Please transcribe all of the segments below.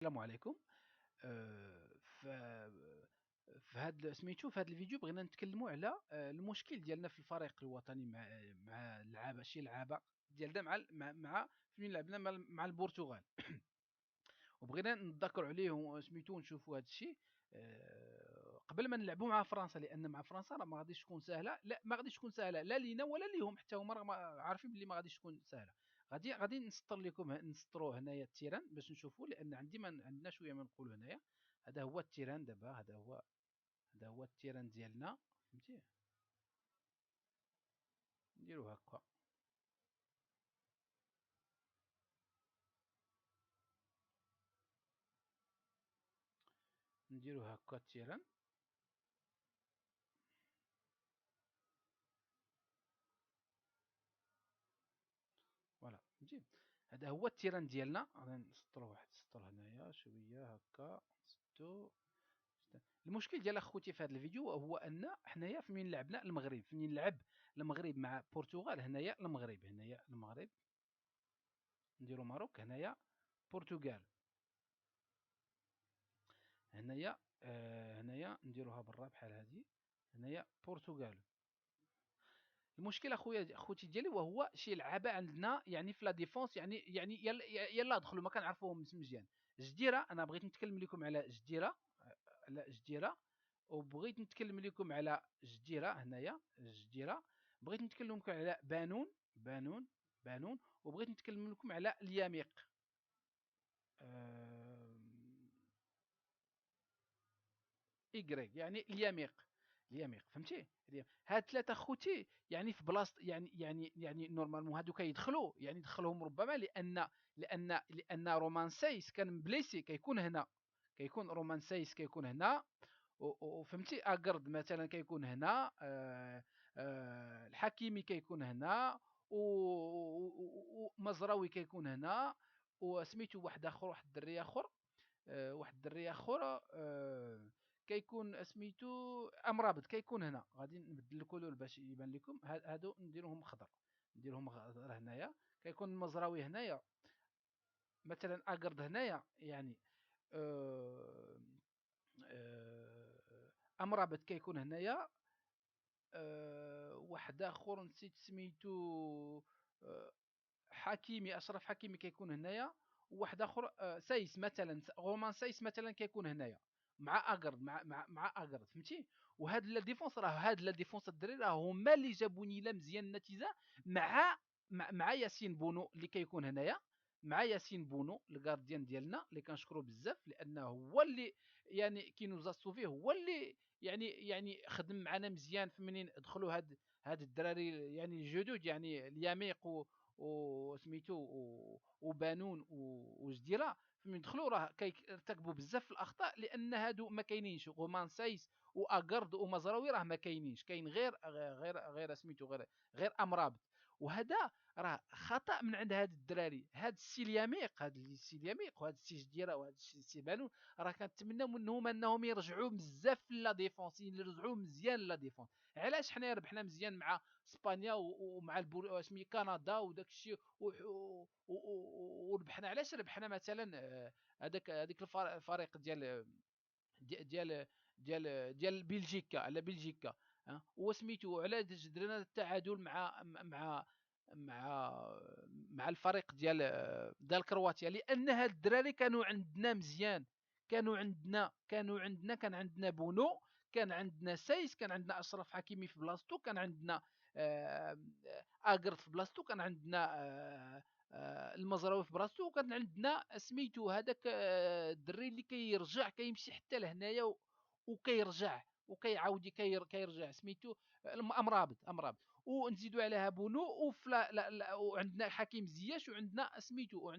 السلام عليكم. ف في هاد سميتو في هاد الفيديو بغينا نتكلموا على المشكل ديالنا في الفريق الوطني مع اللعابه شي لعابه ديالنا مع فين لعبنا مع البرتغال. وبغينا نتذكروا عليه سميتو ونشوفوا هاد الشيء قبل ما نلعبوا مع فرنسا، لان مع فرنسا راه ما غاديش تكون سهله، لا ما غاديش تكون سهله لا لينا ولا ليهم، حتى هما راه عارفين بلي ما غاديش تكون سهله. غادي نسطر لكم نسطروا هنايا التيران باش نشوفوا، لان عندنا شويه ما نقولوا هنايا. هذا هو التيران دابا، هذا هو التيران ديالنا. فهمتي؟ نديرو هكا، نديرو هكا التيران. فوالا فهمتي. هذا هو التيران ديالنا. غادي نسطرو واحد السطر هنايا شويه هكا. ستو المشكل ديال اخوتي في هذا الفيديو هو ان حنايا فين لعبنا المغرب، فين نلعب المغرب مع البرتغال، هنايا المغرب نديرو ماروك، هنايا البرتغال، هنايا نديروها برا بحال هذه، هنايا البرتغال. المشكل اخوتي ديالي وهو شي لعابه عندنا يعني في لا ديفونس، يعني يلا دخلوا ما كنعرفوهم مزيان. جديره، انا بغيت نتكلم لكم على جديره، وبغيت نتكلم لكم على جديره، هنايا جديره. بغيت نتكلم لكم على بانون. وبغيت نتكلم لكم على الياميق. آه، إيكغيك يعني اليميق فهمتي. هاد ثلاثه خوتي يعني في بلاصه، يعني نورمالمون هادو كيدخلوا، يعني دخلهم ربما لان رومان سايس كان بليسي كيكون هنا، كيكون رومان سايس كيكون هنا، وفهمتي اكرد مثلا كيكون هنا، الحكيمي كيكون هنا، ومزراوي كيكون هنا، وسميتو واحد اخر، واحد الدري اخر، واحد الدري اخر، كيكون سميتو امرابط كيكون هنا. غادي نبدل الكولور باش يبان لكم. هادو نديروهم خضر، نديروهم خضر هنايا. كيكون المزراوي هنايا مثلا، اكرد هنايا يعني، آه، امرابط كيكون هنايا، واحد اخر نسيت سميتو، آه، حكيمي، اشرف حكيمي كيكون هنايا. وواحد اخر سايس مثلا، رومان سايس مثلا كيكون هنايا مع اكرد، مع اكرد فهمتي. وهاد لا ديفونس، راه هاد لا ديفونس الدراري راه هما اللي جابوني لا مزيان النتيجه، مع مع ياسين بونو اللي كيكون هنايا، مع ياسين بونو الكارديان ديالنا اللي كنشكرو بزاف، لانه هو اللي يعني كي نوزاسو فيه، هو اللي يعني خدم معنا مزيان في منين دخلوا هاد الدراري يعني الجدد، يعني اليميق وسميتو وبانون وجديره. فمن دخلوا راه كيرتكبوا بزاف في الاخطاء، لان هادو ما كاينينش غومان سايس واكرد ومزراوي، راه ما كاينينش، كاين غير سميتو غير امرابط. وهذا راه خطا من عند هاد الدراري، هاد السي اليميق، هاد السي اليميق وهاد السي جديره وهاد السي بانون. راه كنتمنى منهم انهم يرجعوا بزاف في لا ديفونس، يرجعوا مزيان لا ديفونس. علاش حنا ربحنا مزيان مع اسبانيا ومع سمي كندا وداك الشيء، وربحنا؟ علاش ربحنا مثلا هذيك الفريق ديال بلجيكا، على بلجيكا، وسميتو علاش درنا التعادل مع مع الفريق ديال كرواتيا؟ لان هاد الدراري كانوا عندنا مزيان، كان عندنا بونو، كان عندنا سايس، كان عندنا اشرف حكيمي في بلاصتو، كان عندنا آه، اكرت في بلاصتو، كان عندنا المزراوي في بلاصتو، وكان عندنا سميتو هذاك الدري اللي كيرجع كيمشي حتى لهنايا وكيرجع وكيعاود كيرجع سميتو امرابط. ونزيدوا عليها بونو، وعندنا حكيم زياش، وعندنا سميتو،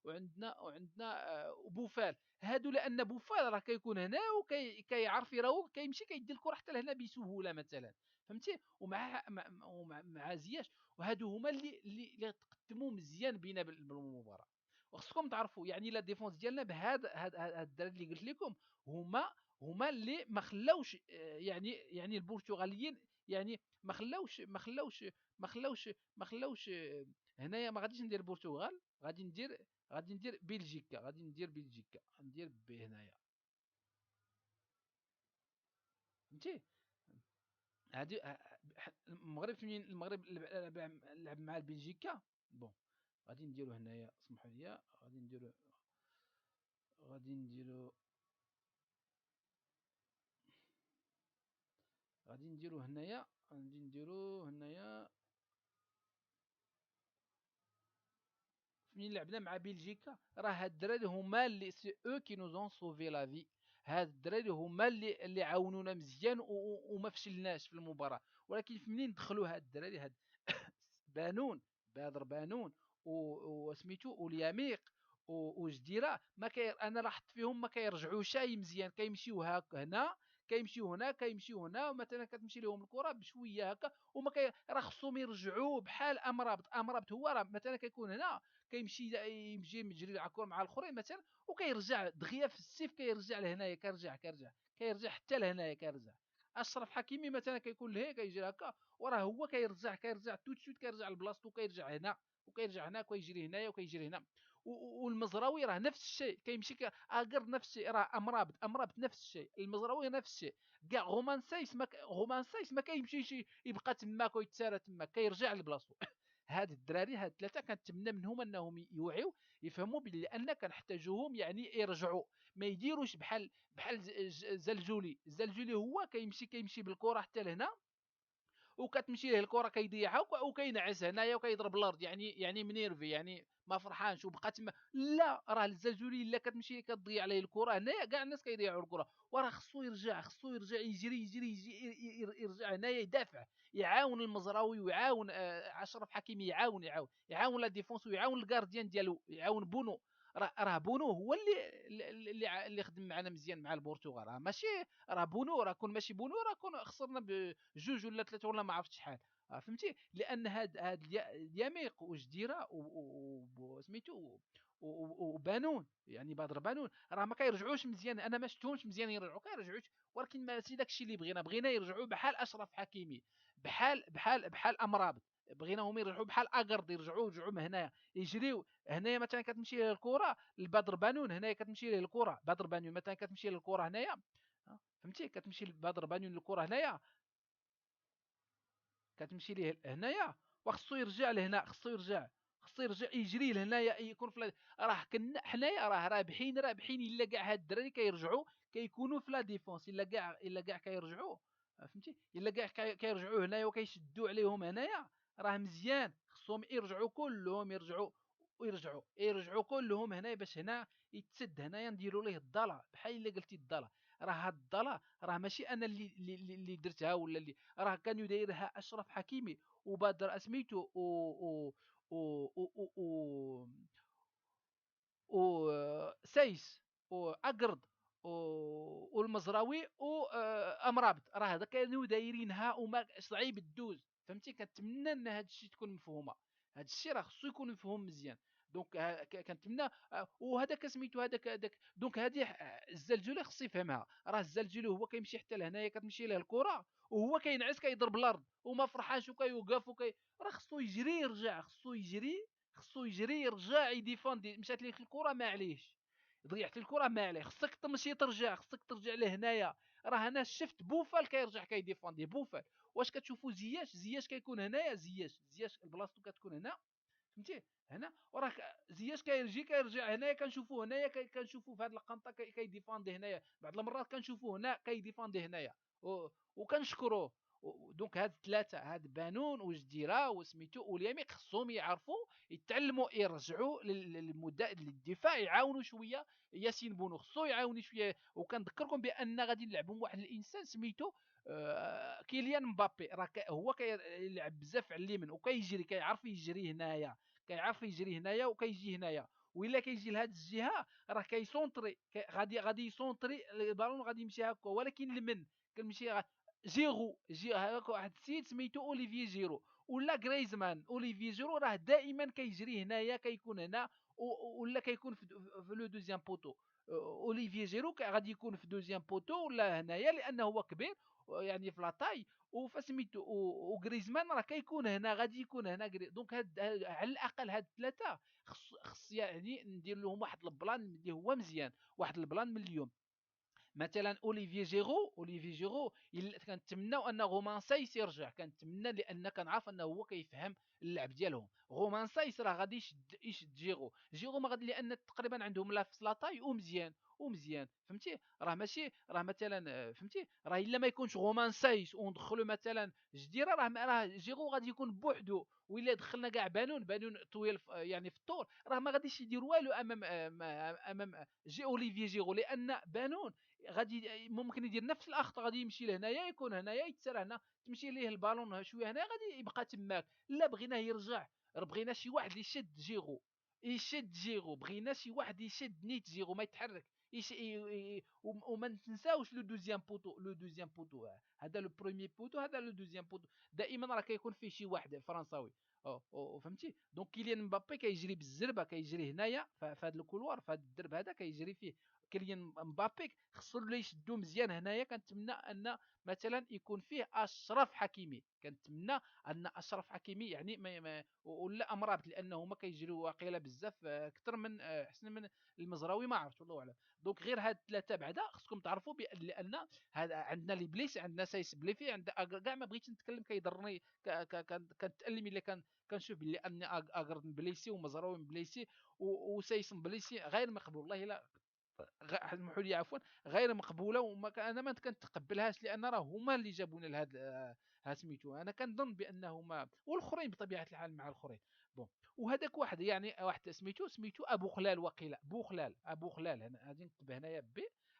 وعندنا بوفال. هادو لان بوفال راه كيكون هنا وكيعرف يراوغ، كيمشي كيدي الكره حتى لهنا بسهوله مثلا، فهمتي. مع زياش. وهادو هما اللي تقدموا مزيان بينا بالمباراه. وخصكم تعرفوا يعني لا ديفونس ديالنا بهذا هاد الدراري اللي قلت لكم، هما اللي ما خلاوش يعني البرتغاليين، يعني ما خلاوش هنايا. ما غاديش ندير البرتغال، غادي ندير غادي ندير بلجيكا، غادي ندير بلجيكا، ندير بي هنايا. فهمتي؟ هادي المغرب فين المغرب لعب مع بلجيكا. بون غادي نديرو هنايا، اسمحوا لي، غادي نديرو غادي نديرو هنايا، غادي نديرو هنايا فين لعبنا مع بلجيكا. راه هاد الدراري هما اللي سي او كي نوزون سوفي لا في. هاد الدراري هما اللي عاونونا مزيان وما فشلناش في المباراة. ولكن منين دخلوا هاد الدراري، هاد بانون، بدر بانون وسميتو واليميق وجديره، ما انا لاحظت فيهم ما كيرجعوش شاي مزيان، كيمشيو هاك هنا، كيمشيو هنا، كيمشيو هنا، ومثلا كتمشي لهم الكره بشويه هكا، راه خصهم يرجعوا بحال امرابط. امرابط هو راه مثلا كيكون هنا، يمشي يجري على الكره مع الاخرين مثلا، وكيرجع دغيا في السيف، كيرجع لهنايا، كيرجع حتى لهنايا كيرجع. اشرف حكيمي مثلا كيكون لهيه كيجري هكا، وراه هو كيرجع تو سويت، كيرجع لبلاصتو، كيرجع هنا وكيرجع هنا، وكيجري هنايا وكيجري هنا. والمزراوي راه نفس الشيء، كيمشي اقر نفس الشيء، راه امرابط نفس الشيء، المزراوي نفس الشيء. كاع غومان سايس ما كيمشيش يبقى تماك ويتسارى تماك، كيرجع لبلاصتو. هاد الدراري، هاد الثلاثه كنتمنى منهم انهم يوعيو، يفهموا بلي ان كنحتاجوهم، يعني يرجعوا، ما يديروش بحال الزلجولي هو كيمشي بالكره حتى لهنا، وكتمشي ليه الكره كيضيعها وكينعس هنايا وكيضرب الارض، يعني منيرفي، يعني ما فرحانش وبقى تما. لا، راه الزلزولي الا كتمشي كتضيع عليه الكره هنايا، كاع الناس كيضيعوا الكره، وراه خصو يرجع يرجع هنايا، يدافع، يعاون المزراوي، ويعاون اشرف حكيمي، يعاون لا ديفونس، ويعاون الكارديان ديالو، يعاون بونو. راه بونو هو اللي خدم معنا مزيان مع البرتغال، راه ماشي، راه بونو، راه كون ماشي بونو راه كون خسرنا بجوج ولا ثلاثه ولا ما عرفتش شحال. فهمتي؟ لان هاد اليميق وجديره وسميتو وبانون، يعني بدر بانون، راه ما كيرجعوش مزيان، انا ما شفتهمش مزيان يرجعوا، كيرجعوش، ولكن ماشي داكشي اللي بغينا يرجعوا بحال اشرف حكيمي، بحال امرابط، بغيناهم يرجعوا بحال اكرد، يرجعوا من هنايا، يجريو هنايا. مثلا كتمشي ليه الكره لبدر بانون، هنايا كتمشي ليه الكره بدر بانون، مثلا كتمشي ليه الكره هنايا، فهمتي؟ كتمشي لبدر بانون الكره هنايا، كتمشي ليه هنايا، وخصو يرجع لهنا، خصو يرجع يجري لهنايا، يكون راه كنا حنايا راه رابحين الا كاع هاد الدراري كيرجعوا، كيكونوا في لا ديفونس، الا كاع كيرجعوا. فهمتي؟ الا كاع كيرجعوا هنايا وكيشدوا عليهم هنايا، راه مزيان، خصهم يرجعوا كلهم، يرجعوا كلهم هنايا، باش هنا يتسد، هنايا نديروا ليه الضلا، بحال الا قلتي الضلا. راه هاد الضلا راه ماشي انا اللي درتها، ولا اللي راه كان يديرها اشرف حكيمي وبدر اسميتو و وسايس واقرد والمزراوي وامرابط، راه هذا كانوا دايرينها وما صعيب الدوز. فهمتي؟ كنتمنى ان هذا الشيء تكون مفهومه، هذا الشيء راه خصو يكون مفهوم مزيان. دونك كنتمنى، وهذاك سميتو هذاك دونك هذه الزلزولة خصو يفهمها، راه الزلزولة هو كيمشي حتى لهنايا، كتمشي ليه الكره وهو كينعس كيضرب الارض وما فرحانش وكيوقف راه خصو يجري يرجع، خصو يجري يرجع يديفوندي، مشات ليك الكره ما عليهش، ضيعت الكره ما عليه، خصك تمشي ترجع، لهنايا. راه انا شفت بوفال كيرجع كيديفوندي بوفال. واش كتشوفوا زياش كيكون هنايا، زياش بلاصتو كتكون هنا، فهمتي؟ هنا وراه زياش كيرجع هنايا، كنشوفوه هنايا، كنشوفوه في هذه القنطه كيديفوندي هنايا، بعض المرات كنشوفوه هنا كيديفوندي هنايا، وكنشكروه. دونك هاد الثلاثه، هاد بانون وجديره وسميتو واليمين، خصهم يعرفوا يتعلموا يرجعوا للدفاع، يعاونوا شويه. ياسين بونو خصو يعاوني شويه، وكنذكركم بان غادي نلعبوا واحد الانسان سميتو كيليان مبابي، راه هو كيلعب بزاف على اليمين وكيجري، كيعرف يجري هنايا وكيجي هنايا. وإلا كيجي لهاد الجهه راه كيسونطري، غادي يسونطري البالون، غادي يمشي هكا، ولكن لمن كنمشي جي هذاك واحد السيد سميتو اوليفيي جيرو ولا غريزمان. اوليفيي جيرو راه دائما كيجري هنايا، كيكون هنا ولا كيكون في لو دوزيام بوتو. اوليفيي جيرو غادي يكون في دوزيام بوتو ولا هنايا لانه هو كبير يعني في لاطاي، وفسميتو وغريزمان راه كيكون هنا، غادي يكون هنا دونك على الاقل هاد الثلاثه خص يعني ندير لهم واحد البلان اللي هو مزيان، واحد البلان من اليوم. مثلا اوليفي جيرو كنتمناو ان غومان سايس يرجع، كنتمنى لان كنعرف انه هو كيفهم اللعب ديالهم. غومان سايس راه غادي يشد جيرو ما غادي، لان تقريبا عندهم لا في لاطاي ومزيان فهمتي. راه ماشي راه مثلا فهمتي، راه الا ما يكونش غومان سايس وندخلوا مثلا جديره، راه جيرو غادي يكون بوحدو، وإلا دخلنا كاع بانون طويل يعني في الطول، راه ما غاديش يدير والو امام جي اوليفي جيرو، لان بانون غادي ممكن يدير نفس الاخطاء، غادي يمشي لهنايا يكون هنايا يتسرى هنا، تمشي ليه البالون شويه هنا غادي يبقى تماك. لا بغيناه يرجع، بغينا شي واحد اللي يشد جيرو، بغينا شي واحد يشد نيت جيرو ما يتحرك. وما ننساوش لو دوزيام بوتو هذا لو بروميي بوتو، هذا لو دوزيام بوتو دائما راه كيكون فيه شي واحد فرنساوي. فهمتي. دونك كيليان مبابي كيجري بالزربه، كيجري هنايا في هذا الكولوار، في هذا الدرب هذا كيجري فيه. كيليان مبابي خصو اللي يشدو مزيان هنايا. كنتمنى ان مثلا يكون فيه اشرف حكيمي، كنتمنى ان اشرف حكيمي يعني ولا امرابط، لانه هما كيجريو واقيلا بزاف اكثر من احسن من المزراوي، ما عرفت والله اعلم. دونك غير هاد الثلاثه بعدا خصكم تعرفوا لان هذا عندنا لي بليس، عندنا سايس بليفي، عند كاع ما بغيتش نتكلم كيضرني، كنتالم الا كنشوف بلي اني اكرد بليسي ومزراوي بليسي وسايس بليسي غير مقبول والله. لا اسمحوا لي عفوا، غير مقبوله، انا ما كنتقبلهاش، لان راه هما اللي جابونا لهذا ها سميتو. انا كنظن بانهما والاخرين بطبيعه الحال مع الاخرين. بون. وهذاك واحد يعني واحد سميتو ابو خلال، وقيله ابو خلال غادي نكتب هنايا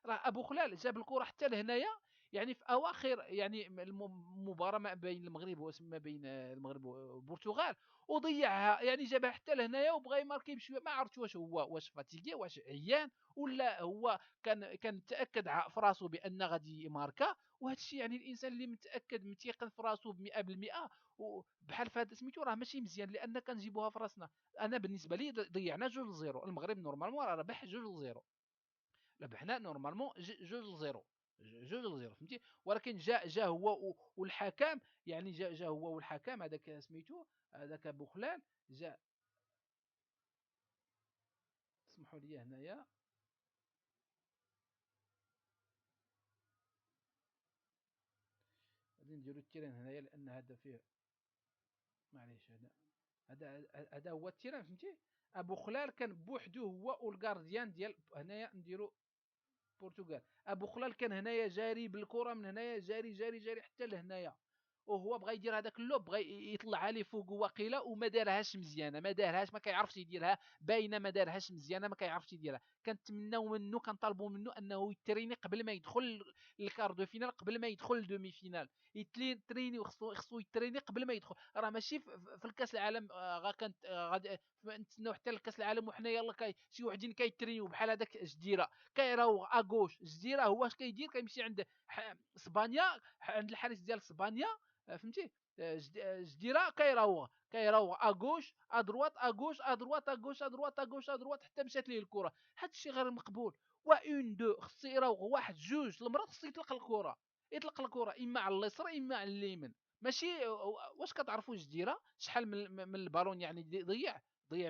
راه ابو خلال جاب الكره حتى لهنايا، يعني في اواخر يعني المباراه ما بين المغرب وما بين المغرب والبرتغال، وضيعها يعني جابها حتى لهنايا وبغى يماركي بشويه. ما عرفت واش فاتيكي، واش عيان، ولا هو كان متاكد في راسو بان غادي يماركا. وهذا الشيء يعني الانسان اللي متاكد متيقن في راسو 100%، وبحال فهاد سميتو راه ماشي مزيان، لان كنجيبوها في راسنا. انا بالنسبه لي ضيعنا 2-0، المغرب نورمالمون راه ربح 2-0، ربحنا نورمالمون 2-0، 2-0 فهمتي. ولكن جا هو والحكام، يعني جا هو والحكام هذاك سميتو، هذاك ابو خلال جا. اسمحوا لي هنايا غادي نديرو التيران هنايا، لان هذا فيه معليش. هذا هو التيران فهمتي. ابو خلال كان بوحدو هو والغارديان ديال هنايا نديرو البرتغال. ابو خلال كان هنايا جاري بالكره من هنايا، جاري جاري جاري حتى لهنايا، وهو بغى يدير هذاك اللوب، بغى يطلع لي فوق واقيلا، وما دارهاش مزيانه، ما دارهاش، ما كيعرفش يديرها باينه، ما دارهاش مزيانه، ما كيعرفش يديرها. كنتمناو منه، كنطالبوا منه انه يتريني قبل ما يدخل الكاردو فينال، قبل ما يدخل الدومي فينال. يتريني، وخصو يتريني قبل ما يدخل. راه ماشي في الكاس العالم غا كانت غادي نتسناو حتى لكاس العالم وحنا يلاه شي وحدين كيترينيو بحال هذاك جديره، كيراوغ اغوش. جديره هو اش كيدير؟ كيمشي عند اسبانيا، عند الحارس ديال اسبانيا فهمتي. جديره كيراوغ اغوش ادروات اغوش ادروات اغوش ادروات اغوش ادروات حتى مشات ليه الكره. هذا الشيء غير مقبول. وان دو خصو يراوغ واحد جوج المرات، خصو يطلق الكره، اما على اليسار اما على اليمين. ماشي واش كتعرفوا جديره شحال من البالون يعني ضيع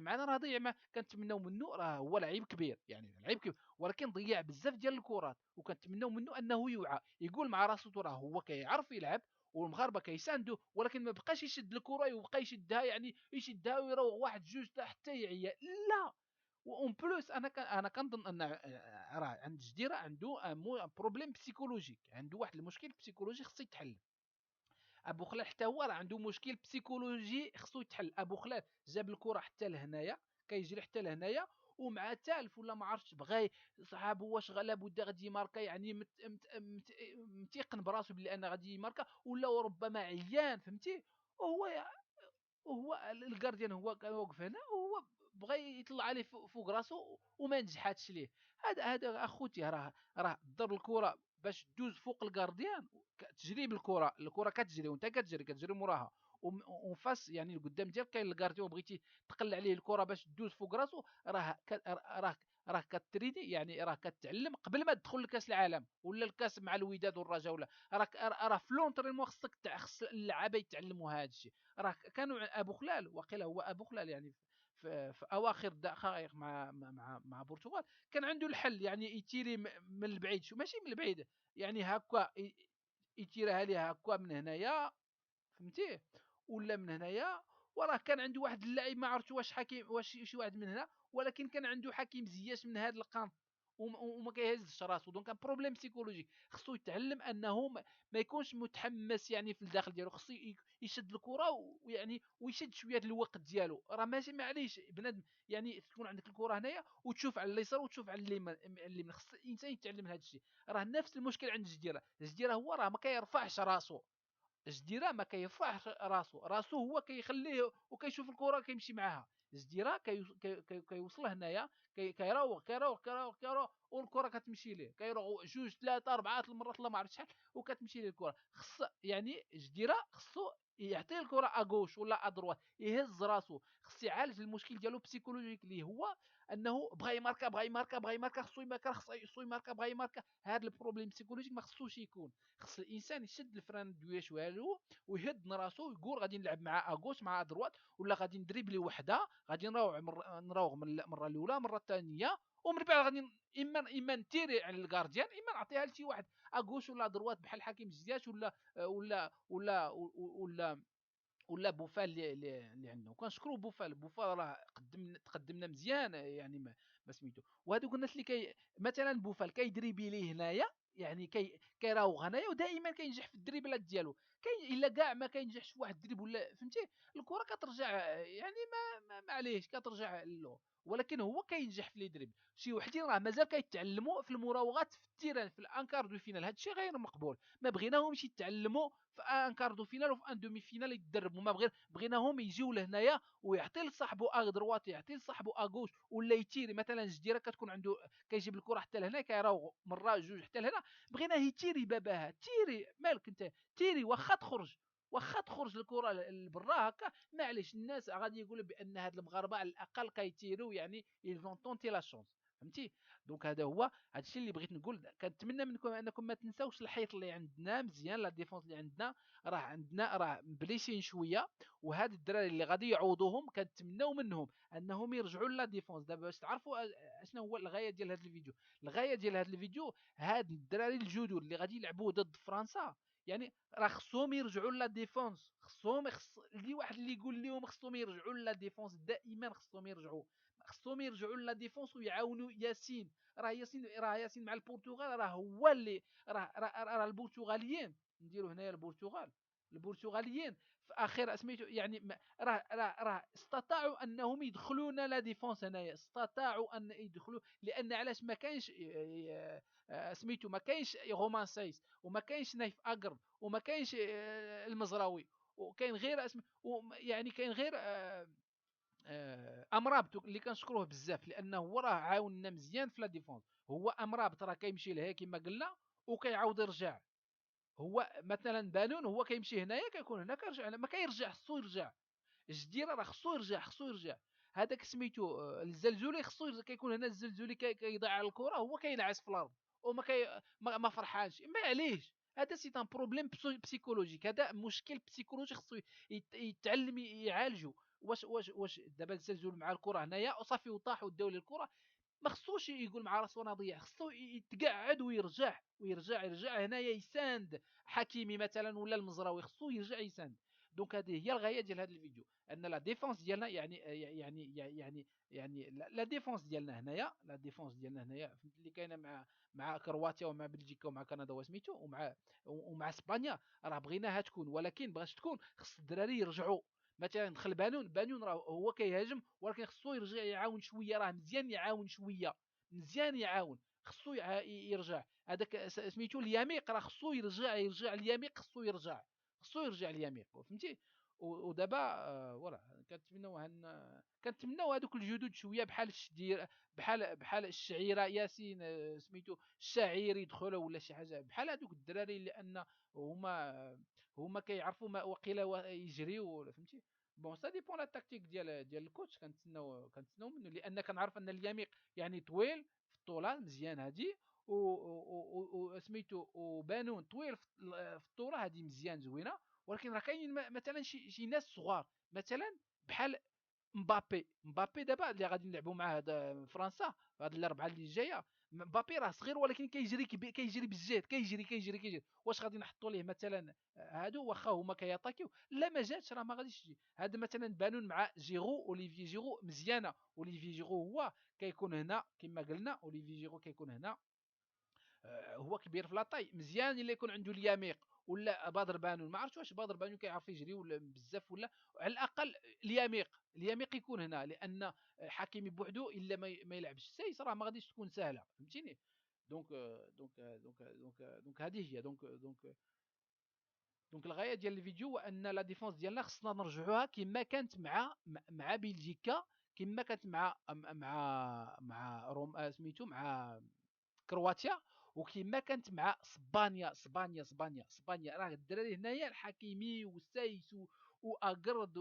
معنا، راه ضيع ما كنتمناو منه، راه هو لعيب كبير يعني لعيب كبير، ولكن ضيع بزاف ديال الكرات. وكنتمناو منه انه يوعى، يقول مع راسو راه هو كيعرف يلعب والمغاربه كيساندو، ولكن ما بقاش يشد الكره ويبقى يشدها، يعني يشدها ويروح واحد جوج حتى يعيا. لا. وان بلوس انا كنظن ان راه عند جديره عنده بروبليم بسيكولوجيك، عنده واحد المشكل بسيكولوجي خصو يتحل. ابو خلال حتى هو راه عنده مشكل بسيكولوجي خصو يتحل. ابو خلال جاب الكره حتى لهنايا، كيجري حتى لهنايا، ومع تالف ولا ما عرفتش بغى صحابو واش لابد غادي يماركا، يعني متيقن براسو بلي انا غادي يماركا، ولا ربما عيان فهمتي. وهو الجارديان هو كان واقف هنا، وهو بغى يطلع عليه فوق راسو وما نجحاتش ليه. هذا اخوتي، راه ضرب الكره باش دوز فوق الجارديان، تجري بالكره، الكره كتجري وانت كتجري موراها، وفاس يعني القدام ديالك كاين الجارديان، وبغيتي تقل عليه الكره باش دوز فوق راسو، راه راه كتريني، يعني راه كتعلم قبل ما تدخل لكاس العالم ولا الكاس مع الوداد والرجاء، ولا راه في لونطريمون خص اللعابه يتعلموا هذا الشيء. راه كانوا ابو خلال، وقيل هو ابو خلال يعني في اواخر الدقائق مع البرتغال، كان عنده الحل، يعني يتيري من البعيد، شو ماشي من البعيد، يعني هكا يتيرها ليها هكا من هنايا، فهمتيه، ولا من هنايا. وراه كان عنده واحد اللاعب ما عرفت واش حكيم، واش شي واحد من هنا، ولكن كان عنده حكيم زياش من هذا القنط، وما كيهزش راسو. دونك كان بروبليم بسيكولوجي، خصو يتعلم انه ما يكونش متحمس يعني في الداخل ديالو، خصو يشد الكره ويعني ويشد شويه الوقت ديالو. راه ماشي معليش بنادم يعني تكون عندك الكره هنايا وتشوف على اليسار وتشوف على اليمين، خص الانسان يتعلم هذا الشيء. راه نفس المشكل عند الجديره، الجديره هو راه ما كيرفعش راسو، الجديرة ما كيرفعش راسو هو كيخليه وكيشوف الكرة كيمشي معاها. الجديرة كيوصل هنايا، كيراوغ والكرة كتمشي ليه، كيراوغ جوج ثلاثة أربعة المرات الله ما عرفت شحال وكتمشي ليه الكرة. يعني الجديرة خصو يعطي الكرة اغوش ولا ادروات، يهز راسو، خص يعالج المشكل ديالو بسيكولوجيك اللي هو انه بغا يماركا خصو يماركا بغا يماركا. هذا البروبليم بسيكولوجيك ما خصوش يكون. خص الانسان يشد الفران دويش والو ويهد راسو ويقول غادي نلعب مع اغوش مع ادروات، ولا غادي ندريبلي وحده، غادي نراوغ من المره الاولى المره الثانيه، ومن بعد غادي اما نتيري على الكارديان، اما نعطيها لشي واحد اغوش ولا دروات بحال حكيم زياش ولا ولا بوفال اللي عندنا. وكنشكروا بوفال راه تقدمنا مزيان يعني ما سميتو. وهذوك الناس اللي مثلا بوفال كيدريبيلي هنايا، يعني كيراوغ هنايا ودائما كينجح في الدريبلات ديالو. كاين الا كاع ما كينجحش في واحد الدريب ولا فهمتي، الكره كترجع يعني معليش كترجع له. ولكن هو كينجح في لي دريب. شي وحدين راه مازال كيتعلموا في المراوغات في التيران في الانكار دو فينال، هذا الشيء غير مقبول. ما بغيناهمش يتعلموا في ان كاردو فينال وفي ان دومي فينال يتدربوا، ما بغيناهم يجيو لهنايا ويعطي لصاحبو اغ دروات، يعطي لصاحبو اغوش، ولا يتيري مثلا الجديره كتكون عنده كيجيب الكره حتى لهنا كيراوغ مره جوج حتى لهنا، بغيناه يتيري باباها، تيري مالك انت، تيري واخا تخرج الكره لبرا هكا، معليش الناس غادي يقولوا بان هاد المغاربه على الاقل كيتيروا، يعني يلفون طونتي لا شونس، فهمتي. دونك هذا هو هذا الشيء اللي بغيت نقول. كنتمنى منكم انكم ما تنساوش الحيط اللي عندنا مزيان، لا ديفونس اللي عندنا راه مبليسين شويه. وهاد الدراري اللي غادي يعوضوهم كنتمناو منهم انهم يرجعوا لا ديفونس. دابا باش تعرفوا اشنو هو الغايه ديال هذا الفيديو. الغايه ديال هذا الفيديو هاد الدراري الجدد اللي غادي يلعبوا ضد فرنسا، يعني راه خصهم يرجعوا لا ديفونس، اللي واحد اللي يقول لهم خصهم يرجعوا لا ديفونس، دائما خصهم يرجعوا لا ديفونس ويعاونوا ياسين. راه ياسين مع البرتغال راه هو اللي راه البرتغاليين نديروا هنايا البرتغاليين في اخر سميتو يعني راه استطاعوا انهم يدخلون لا ديفونس هنايا، استطاعوا ان يدخلوا. لان علاش ما كاينش سميتو ما كاينش رومان سايس، وما كاينش نايف اقرب، وما كاينش المزراوي، وكاين غير يعني كاين غير امرابط اللي كنشكروه بزاف، لانه هو راه عاوننا مزيان في لا ديفونس. هو امرابط راه كيمشي لها كما قلنا وكيعاود يرجع. هو مثلا بانون هو كيمشي هنايا كيكون هنا كيرجع هنا، ما كيرجع، خصو يرجع. الجديره راه خصو يرجع. هذاك سميتو الزلزولي خصو يرجع، كيكون هنا الزلزولي كيضيع على الكره، هو كينعس في الارض وما كي ما فرحانش، ما عليش. هذا سي ان بروبليم بسيكولوجيك، هذا مشكل بسيكولوجي خصو يتعلم يعالجه. واش دابا الزلزول مع الكره هنايا وصافي وطاح وداو ليه الكره، ما خصوش يقول مع راسو انا ضيع، خصو يتقعد ويرجع هنايا يساند حكيمي مثلا ولا المزراوي، خصو يرجع يساند. دونك هذه هي الغايه ديال هذا الفيديو، ان لا ديفونس ديالنا يعني لا ديفونس ديالنا هنايا، فهمت اللي كاينه مع كرواتيا ومع بلجيكا ومع كندا وسميتو ومع اسبانيا، راه بغيناها تكون، ولكن باش تكون خص الدراري يرجعوا. مثلا دخل بانون راه هو كيهاجم، ولكن خصو يرجع يعاون شويه، راه مزيان يعاون شويه، مزيان يعاون، خصو يرجع. هذاك سميتو اليميق راه خصو يرجع اليميق، خصو يرجع اليميق، فهمتي. ودابا فوالا كنتمناو هذوك الجدد شويه بحال الشدير، بحال الشعيره ياسين سميتو الشاعير يدخل ولا شي حاجه بحال هذوك الدراري، لان هما كيعرفوا ما وقيلا يجريو، فهمتي. بون سا ديبون لا تاكتيك ديال الكوتش. كنتسناو منه، لان كنعرف ان اليميق يعني طويل في الطولة مزيان هادي، سميتو وبانون طويل في الطولة هادي مزيان زوينة. ولكن راه كاينين مثلا شي ناس صغار مثلا بحال مبابي دابا اللي غادي نلعبوا معاه هذا فرنسا في هاد الاربعه اللي جايه. مبابي راه صغير ولكن كيجري كيجري بالجهد، كيجري. واش غادي نحطوا ليه مثلا هادو واخا هما كياتاكيو؟ لا ما جاتش، راه ما غاديش تجي. هذا مثلا بانون مع جيرو، اوليفي جيرو مزيانه. اوليفي جيرو هو كيكون هنا كما قلنا، اوليفي جيرو كيكون هنا هو كبير في لاطاي مزيان. الا يكون عنده اليميق ولا بدر بانون، ما عرفتش واش بدر بانون كيعرف يجري ولا بزاف، ولا على الاقل اليميق يكون هنا. لان حكيمي بوحدو الا ما يلعبش سايس راه ما غاديش تكون سهله، فهمتيني؟ دونك هذه هي. دونك الغايه ديال الفيديو هو ان لا ديفونس ديالنا خصنا نرجعوها كما كانت مع بلجيكا، كما كانت مع روم سميتو مع كرواتيا، وكما كانت مع اسبانيا. راه الدراري هنايا الحكيمي وسايس واقرد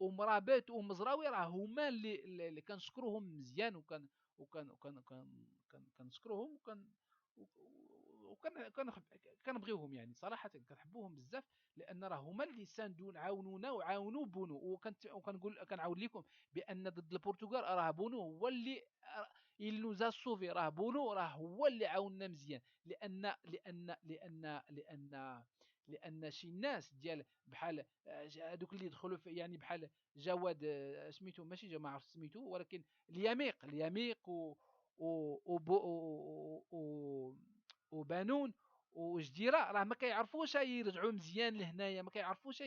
ومرابط ومزراوي راه هما اللي كنشكروهم مزيان. كنشكروهم كنبغيوهم يعني صراحه كنحبوهم بزاف. لان راه هما اللي ساندونا عاونونا وعاونوا بونو. كنعاود لكم بان ضد البرتغال راه بونو هو اللي il nous a sauvé. راه بونو راه هو اللي عاوننا مزيان. لان شي ناس ديال بحال هذوك اللي يدخلوا في يعني بحال جواد سميتو ماشي ما عرفت سميتو، ولكن اليميق و وبانون وجديره راه ما كيعرفوش يرجعوا مزيان لهنايا، ما كيعرفوش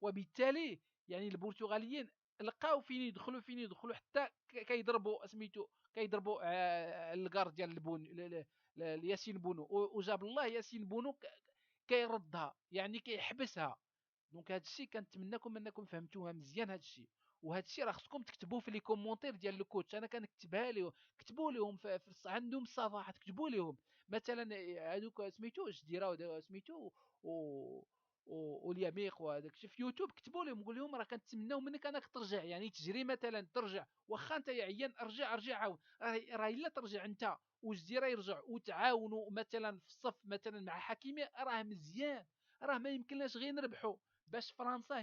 وبالتالي يعني البرتغاليين لقاو فين يدخلوا حتى كيضربوا سميتو كيضربوا الكار ديال ياسين بونو، وجاب الله ياسين بونو كيردها يعني كيحبسها. دونك هذا الشيء كنتمناكم انكم فهمتوها مزيان هذا الشيء. وهذا الشيء راه خصكم تكتبوه في لي كومونتير ديال الكوتش. انا كنكتبها لهم، كتبوا لهم عندهم الصفحات كتبوا لهم مثلا هذوك سميتو جديره سميتو و واليميق وهذاك الشيء في يوتيوب. كتبوا لهم قول لهم راه كنتمناو منك انك ترجع يعني تجري مثلا ترجع واخا انت عيان ارجع عاون. راه الا ترجع انت وجديره يرجع وتعاونوا مثلا في الصف مثلا مع حكيمي راه مزيان. راه ما يمكنناش غير نربحوا. باش فرنسا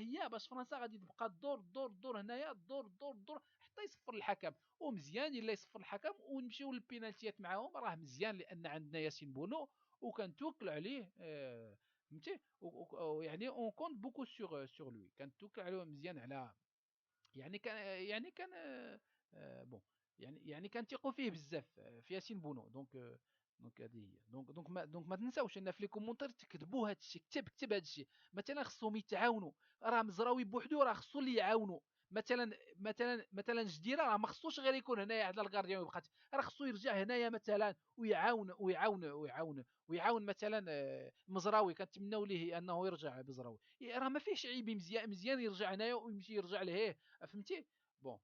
غادي تبقى الدور هنايا الدور حتى يصفر الحكم. ومزيان الا يصفر الحكم ونمشيو للبينالتيات معاهم راه مزيان. لان عندنا ياسين بونو وكنتوكل عليه فهمتي. يعني اون كونت بوكو سور لوي. كنتوكل عليه مزيان على يعني كان بون يعني كنثيقوا فيه بزاف في ياسين بونو. دونك هذه هي. دونك ما تنساوش ان في لي كومونتير تكتبوا هذا الشيء. كتب هذا الشيء. مثلا خصهم يتعاونوا. راه مزراوي بوحدو راه خصو اللي يعاونوا. مثلا جديره راه ما خصوش غير يكون هنايا على الكارديان ويبقى، راه خصو يرجع هنايا مثلا ويعاون مثلا مزراوي. كنتمناو ليه انه يرجع مزراوي. راه ما فيهش عيب. مزيان يرجع هنايا ويمشي يرجع لهيه، فهمتي؟ بون